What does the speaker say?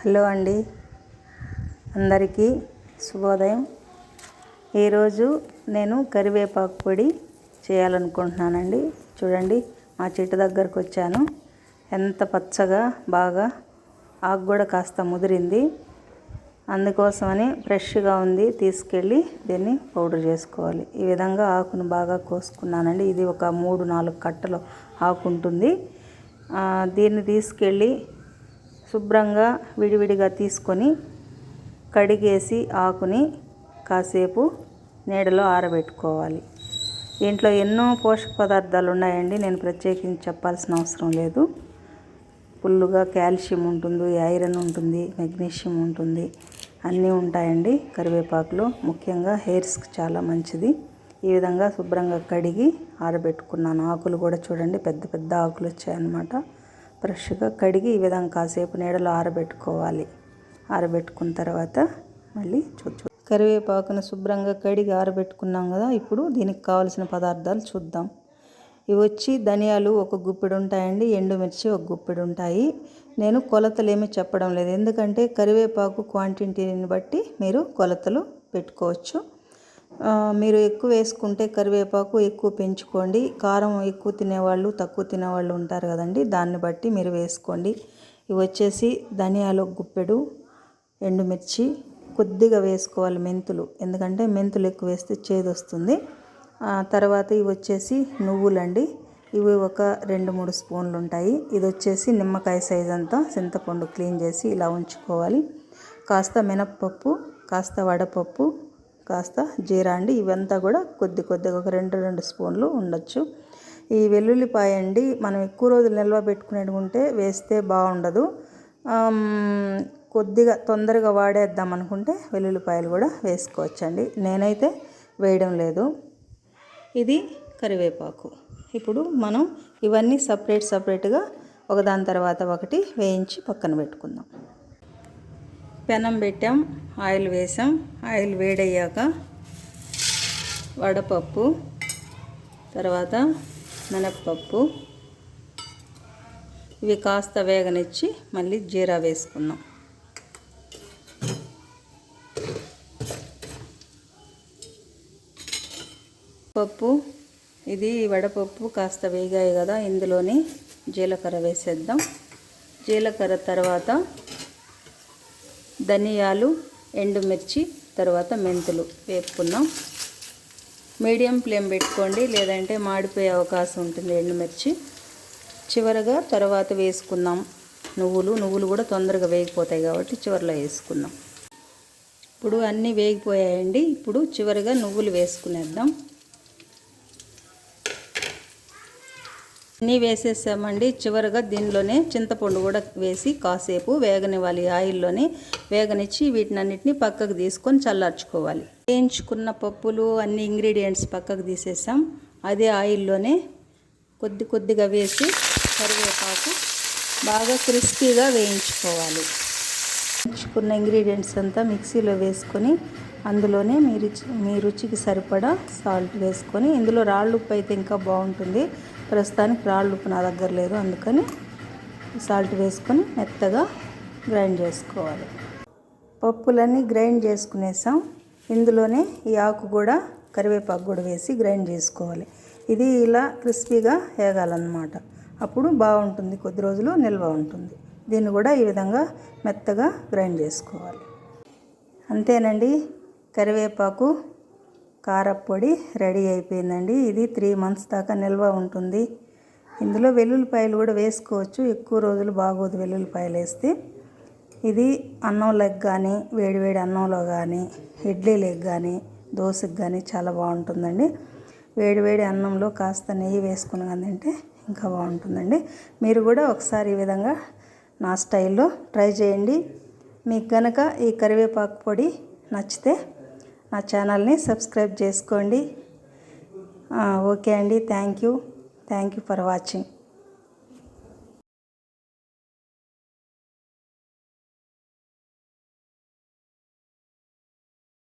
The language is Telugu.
హలో అండి, అందరికీ శుభోదయం. ఈరోజు నేను కరివేపాకు పొడి చేయాలనుకుంటున్నానండి. చూడండి, మా చెట్టు దగ్గరకు వచ్చాను. ఎంత పచ్చగా బాగా ఆకు కూడా కాస్త ముదిరింది. అందుకోసమని ఫ్రెష్గా ఉంది, తీసుకెళ్ళి దీన్ని పౌడర్ చేసుకోవాలి. ఈ విధంగా ఆకును బాగా కోసుకున్నానండి. ఇది ఒక 3-4 కట్టలు ఆకు ఉంటుంది. దీన్ని తీసుకెళ్ళి శుభ్రంగా విడివిడిగా తీసుకొని కడిగేసి ఆకుని కాసేపు నీడలో ఆరబెట్టుకోవాలి. దీంట్లో ఎన్నో పోషక పదార్థాలు ఉన్నాయండి, నేను ప్రత్యేకించి చెప్పాల్సిన అవసరం లేదు. ఫుల్లుగా కాల్షియం ఉంటుంది, ఐరన్ ఉంటుంది, మెగ్నీషియం ఉంటుంది, అన్నీ ఉంటాయండి కరివేపాకులో. ముఖ్యంగా హెయిర్స్కి చాలా మంచిది. ఈ విధంగా శుభ్రంగా కడిగి ఆరబెట్టుకున్నాను. ఆకులు కూడా చూడండి, పెద్ద పెద్ద ఆకులు వచ్చాయన్నమాట. ఫ్రెష్గా కడిగి ఈ విధంగా కాసేపు నీడలో ఆరబెట్టుకోవాలి. ఆరబెట్టుకున్న తర్వాత మళ్ళీ కరివేపాకును శుభ్రంగా కడిగి ఆరబెట్టుకున్నాం కదా. ఇప్పుడు దీనికి కావాల్సిన పదార్థాలు చూద్దాం. ఇవి వచ్చి ధనియాలు ఒక గుప్పెడు ఉంటాయండి, ఎండుమిర్చి ఒక గుప్పెడు ఉంటాయి. నేను కొలతలు ఏమీ చెప్పడం లేదు, ఎందుకంటే కరివేపాకు క్వాంటిటీని బట్టి మీరు కొలతలు పెట్టుకోవచ్చు. మీరు ఎక్కువ వేసుకుంటే కరివేపాకు ఎక్కువ పెంచుకోండి. కారం ఎక్కువ తినేవాళ్ళు తక్కువ తినేవాళ్ళు ఉంటారు కదండి, దాన్ని బట్టి మీరు వేసుకోండి. ఇవి వచ్చేసి ధనియాలు ఒక గుప్పెడు, ఎండుమిర్చి కొద్దిగా వేసుకోవాలి, మెంతులు, ఎందుకంటే మెంతులు ఎక్కువ వేస్తే చేదు వస్తుంది. తర్వాత ఇవి వచ్చేసి నువ్వులండి. ఇవి ఒక 2-3 స్పూన్లు ఉంటాయి. ఇది వచ్చేసి నిమ్మకాయ సైజ్ అంతా చింతపండు క్లీన్ చేసి ఇలా ఉంచుకోవాలి. కాస్త మినప్పప్పు, కాస్త వడపప్పు, కాస్త జీరా అండి. ఇవంతా కూడా కొద్దిగా ఒక 2 స్పూన్లు ఉండొచ్చు. ఈ వెల్లుల్లిపాయ అండి, మనం ఎక్కువ రోజులు నిల్వ పెట్టుకునేటుకుంటే వేస్తే బాగుండదు. కొద్దిగా తొందరగా వాడేద్దాం అనుకుంటే వెల్లుల్లిపాయలు కూడా వేసుకోవచ్చండి. నేనైతే వేయడం లేదు. ఇది కరివేపాకు. ఇప్పుడు మనం ఇవన్నీ సపరేట్గా ఒకదాని తర్వాత ఒకటి వేయించి పక్కన పెట్టుకుందాం. పెనం పెట్టాం, ఆయిల్ వేసాం. ఆయిల్ వేడయ్యాక వడపప్పు, తర్వాత మినప్పప్పు, ఇవి కాస్త వేగనిచ్చి మళ్ళీ జీరా వేసుకున్నాం. పప్పు, ఇది వడపప్పు కాస్త వేగాయి కదా, ఇందులోని జీలకర్ర వేసేద్దాం. జీలకర్ర తర్వాత ధనియాలు, ఎండుమిర్చి, తర్వాత మెంతులు వేపుకున్నాం. మీడియం ఫ్లేమ్ పెట్టుకోండి, లేదంటే మాడిపోయే అవకాశం ఉంటుంది ఎండుమిర్చి. చివరగా తర్వాత వేసుకుందాం నువ్వులు కూడా తొందరగా వేగిపోతాయి కాబట్టి చివరిలో వేసుకుందాం. ఇప్పుడు అన్నీ వేగిపోయాయండి. ఇప్పుడు చివరిగా నువ్వులు వేసుకునేద్దాం. అన్నీ వేసేసామండి. చివరిగా దీనిలోనే చింతపండు కూడా వేసి కాసేపు వేగనివ్వాలి. ఆయిల్లోనే వేగనిచ్చి వీటినన్నిటిని పక్కకు తీసుకొని చల్లార్చుకోవాలి. వేయించుకున్న పప్పులు అన్ని ఇంగ్రీడియంట్స్ పక్కకు తీసేసాం. అదే ఆయిల్లోనే కొద్దిగా వేసి కరివేపాకు బాగా క్రిస్పీగా వేయించుకోవాలి. వేయించుకున్న ఇంగ్రీడియంట్స్ అంతా మిక్సీలో వేసుకొని అందులోనే మీ రుచికి సరిపడా సాల్ట్ వేసుకొని, ఇందులో రాళ్ళు ఉప్పు అయితే ఇంకా బాగుంటుంది. ప్రస్తుతానికి రాళ్ళు ఉప్పు నా దగ్గర లేదు, అందుకని సాల్ట్ వేసుకొని మెత్తగా గ్రైండ్ చేసుకోవాలి. పప్పులన్నీ గ్రైండ్ చేసుకునేసాం. ఇందులోనే ఈ ఆకు కూడా కరివేపాకు కూడా వేసి గ్రైండ్ చేసుకోవాలి. ఇది ఇలా క్రిస్పీగా వేగాలన్నమాట, అప్పుడు బాగుంటుంది, కొద్ది రోజులు నిల్వ ఉంటుంది. దీన్ని కూడా ఈ విధంగా మెత్తగా గ్రైండ్ చేసుకోవాలి. అంతేనండి, కరివేపాకు కారప్పొడి రెడీ అయిపోయిందండి. ఇది 3 months దాకా నిల్వ ఉంటుంది. ఇందులో వెల్లుల్లిపాయలు కూడా వేసుకోవచ్చు, ఎక్కువ రోజులు బాగోదు వెల్లుల్లిపాయలు వేస్తే. ఇది అన్నంలోకి కానీ, వేడివేడి అన్నంలో కానీ, ఇడ్లీలోకి కానీ, దోశకి కానీ చాలా బాగుంటుందండి. వేడివేడి అన్నంలో కాస్త నెయ్యి వేసుకుని కానీ తింటే ఇంకా బాగుంటుందండి. మీరు కూడా ఒకసారి ఈ విధంగా నా స్టైల్లో ట్రై చేయండి. మీకు కనుక ఈ కరివేపాకు పొడి నచ్చితే నా ఛానల్ని సబ్స్క్రైబ్ చేసుకోండి. ఓకే అండి, థ్యాంక్ యూ ఫర్ వాచింగ్.